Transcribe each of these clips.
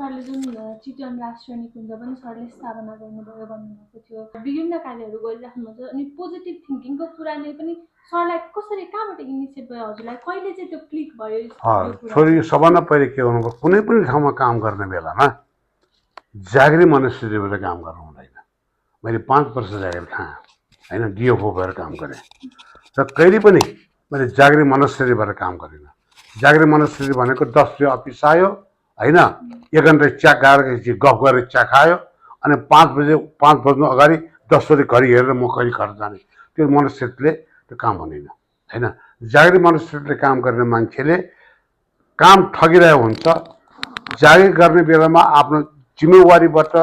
सरले जुन चितवन राष्ट्रिय निकुञ्ज पनि सरले स्थापना गर्नुभयो भन्नुभएको थियो, विभिन्न कार्यहरू गरिराख्नुहुन्छ अनि पोजिटिभ थिङ्किङको कुरा नै पनि सरलाई कसरी कहाँबाट इनिसिएट भयो, हजुरलाई कहिले चाहिँ त्यो क्लिक भयो? छोरी सबभन्दा पहिले के गर्नु, कुनै पनि ठाउँमा काम गर्ने बेलामा जागिरी मनस्थितिबाट काम गर्नु हुँदैन। मैले 5 वर्ष जागिर खाएँ होइन, डिएफओ भएर काम गरेँ र कहिले पनि मैले जागिरी मनस्थितिबाट काम गरिनँ। जागिरी मनस्थिति भनेको 10 बजे अफिस आयो होइन, 1 घन्टा चिया खाएर गफ गरेर चिया खायो अनि 5 बज्नु अगाडि 10 बजे घरि हेरेर म कहिले घर जाने, त्यो मनस्थितिले त्यो काम हुँदैन होइन। जागिरी मनस्थितिले काम गर्ने मान्छेले काम ठगिरहेको हुन्छ। जागिर गर्ने बेलामा आफ्नो जिम्मेवारीबाट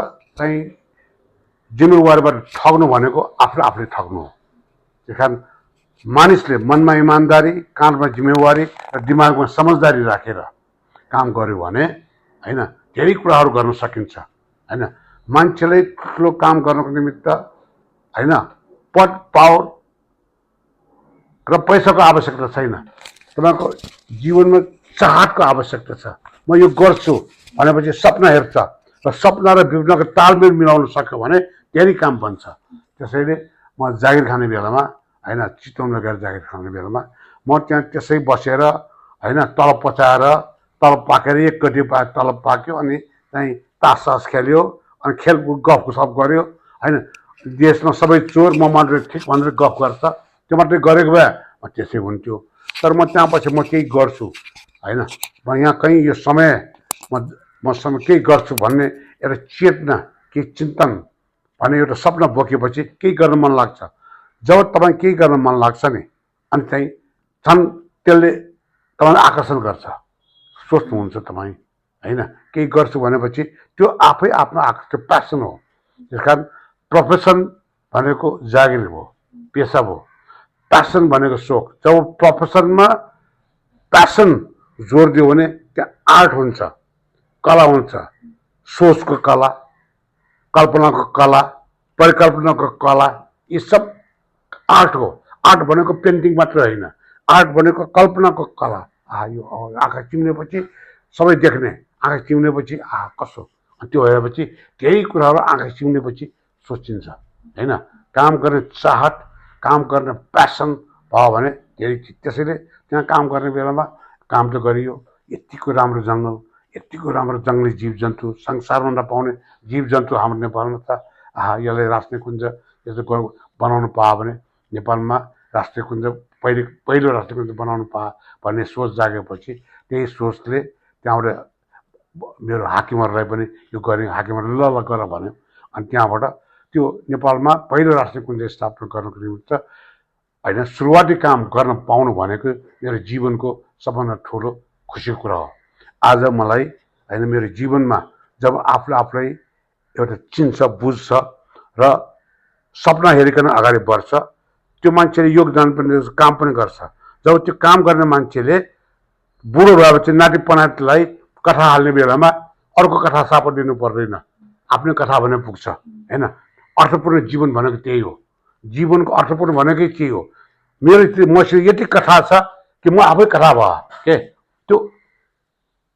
ठग्नु भनेको आफूले ठग्नु हो। त्यस कारण मानिसले मनमा इमान्दारी, काँधमा जिम्मेवारी र दिमागमा समझदारी राखेर काम गर्यो भने होइन धेरै कुराहरू गर्न सकिन्छ होइन। मान्छेले ठुलो काम गर्नको निमित्त होइन पद, पावर र पैसाको आवश्यकता छैन। तपाईँको जीवनमा चाहतको आवश्यकता छ। म यो गर्छु भनेपछि सपना हेर्छ र सपना र विपनाको तालमेल मिलाउन सक्यो भने धेरै काम बन्छ। त्यसैले म जागिर खाने बेलामा होइन, चितवनमा गएर जागिर खाने बेलामा म त्यहाँ त्यसै बसेर होइन, तलब पचाएर तलब पाकेर 1 गति तलब पाक्यो अनि चाहिँ तास खेल्यो अनि खेलकुद गफ गऱ्यो होइन। देशमा सबै चोर म मात्रै ठिक भनेर गफ गर्छ, त्यो मात्रै गरेको भए त्यसै हुन्थ्यो। तर म त्यहाँ पछि म केही गर्छु होइन, म यहाँ कहीँ यो समय मसँग केही गर्छु भन्ने एउटा चेतना, केही चिन्तन भन्ने एउटा सपना बोकेपछि केही गर्न मन लाग्छ। जब तपाईँ केही गर्न मन लाग्छ नि अनि चाहिँ त्यसले तपाईँलाई आकर्षण गर्छ, सोच्नुहुन्छ तपाईँ होइन। केही गर्छु भनेपछि त्यो आफै आफ्नो आकर्षण प्यासन हो। त्यस कारण प्रोफेसन भनेको जागिर हो, पेसा हो। प्यासन भनेको सोख। जब प्रोफेसनमा प्यासन जोड दियो भने त्यहाँ आर्ट हुन्छ, कला हुन्छ, सोचको कला, कल्पनाको कला, परिकल्पनाको कला, यी सब आर्ट हो। आर्ट भनेको पेन्टिङ मात्र होइन, आर्ट भनेको कल्पनाको कला। यो आँखा चिम्लेपछि सबै देख्ने, आँखा चिम्लेपछि कसो, त्यो हेरेपछि केही कुराहरू आँखा चिम्लेपछि सोचिन्छ होइन। काम गर्ने चाहत, काम गर्ने प्यासन भयो भने धेरै चिज। त्यसैले त्यहाँ काम गर्ने बेलामा काम त गरियो। यतिको राम्रो जङ्गल, यतिको राम्रो जङ्गली जीवजन्तु, संसारमा नपाउने जीवजन्तु हाम्रो नेपालमा छ। यसलाई राष्ट्रिय कुञ्ज यस्तो बनाउनु पायो भने नेपालमा राष्ट्रिय कुञ्ज पहिलो राष्ट्रिय कुञ्ज बनाउनु पायो भन्ने सोच जागेपछि त्यही सोचले त्यहाँबाट मेरो हाकिमहरूलाई पनि यो गर्ने, हाकिमहरूले ल गर भन्यो। अनि त्यहाँबाट त्यो नेपालमा पहिलो राष्ट्रिय कुञ्ज स्थापना गर्नको निमित्त होइन सुरुवाती काम गर्न पाउनु भनेको मेरो जीवनको सबभन्दा ठुलो खुसीको कुरा हो। आज मलाई होइन मेरो जीवनमा जब आफूलाई एउटा चिन्छ, बुझ्छ र सपना हेरिकन अगाडि बढ्छ, त्यो मान्छेले योगदान पनि दिन्छ, काम पनि गर्छ। जब त्यो काम गर्ने मान्छेले बुढो भएपछि नाति पनातिलाई कथा हाल्ने बेलामा अर्को कथा सापट दिनु पर्दैन, आफ्नै कथा भने पुग्छ होइन। अर्थपूर्ण जीवन भनेको त्यही हो। जीवनको अर्थपूर्ण भनेकै के हो? मसँग यति कथा छ कि म आफै कथा भयो के। त्यो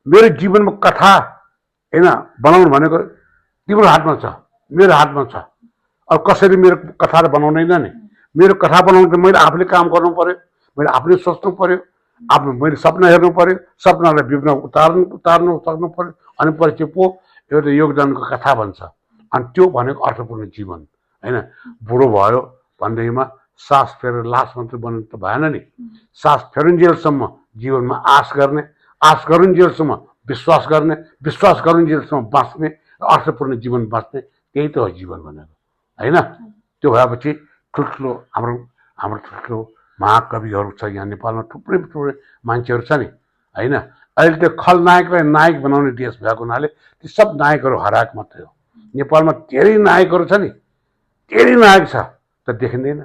मेरो जीवनमा कथा होइन बनाउनु भनेको तिम्रो हातमा छ, मेरो हातमा छ। अब कसरी मेरो कथा बनाउँदैन नि? मेरो कथा बनाउनु त मैले आफूले काम गर्नु पर्यो, मैले आफूले सोच्नु पर्यो, मैले सपना हेर्नु पर्यो, सपनालाई विपना उतार्नु सक्नु पर्यो। अनि पछि पो एउटा योगदानको कथा भन्छ। अनि त्यो भनेको अर्थपूर्ण जीवन होइन। बुढो भयो भन्दैमा सास फेरेर लास मात्रै बन्नु त भएन नि। सास फेरुन्जेलसम्म जीवनमा आश गर्ने, आश गरुन्जेलसम्म विश्वास गर्ने, विश्वास गरुन्जेलसम्म बाँच्ने, अर्थपूर्ण जीवन बाँच्ने, त्यही त हो जीवन भनेको होइन। त्यो भएपछि ठुल्ठुलो हाम्रो ठुल्ठुलो महाकविहरू छ यहाँ नेपालमा, थुप्रै मान्छेहरू छ नि होइन। अहिले त्यो खलनायकलाई नायक बनाउने देश भएको हुनाले ती सब नायकहरू हराएको मात्रै हो। नेपालमा धेरै नायकहरू छ नि, धेरै नायक छ त देखिँदैन।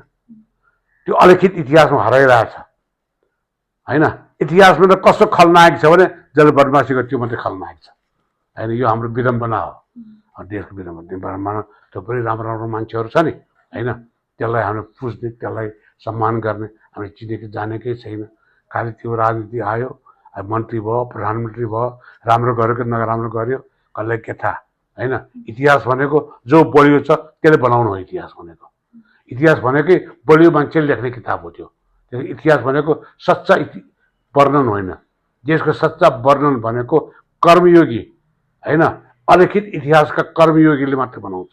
त्यो अलिखित इतिहासमा हराइरहेछ होइन। इतिहासमा त कस्तो खलनायक छ भने जसले बदमासी गर्छ त्यो मात्रै खलनायक छ होइन। यो हाम्रो विडम्बना हो, देशको विडम्बना। थुप्रै राम्रो मान्छेहरू छ नि होइन, त्यसलाई हामीले पुज्ने, त्यसलाई सम्मान गर्ने हामीले चिनेको जानेकै छैन। खालि त्यो राजनीति आयो, मन्त्री भयो, प्रधानमन्त्री भयो, राम्रो गर्यो कि नराम्रो गर्यो, कसलाई के थाहा होइन। इतिहास भनेको जो बलियो छ त्यसले बनाउनु हो इतिहास भनेको। इतिहास भनेकै बलियो मान्छेले लेख्ने किताब हो त्यो। इतिहास भनेको सच्चा वर्णन होइन। देशको सच्चा वर्णन भनेको कर्मयोगी होइन, अलिखित इतिहासका कर्मयोगीले मात्र बनाउँछ।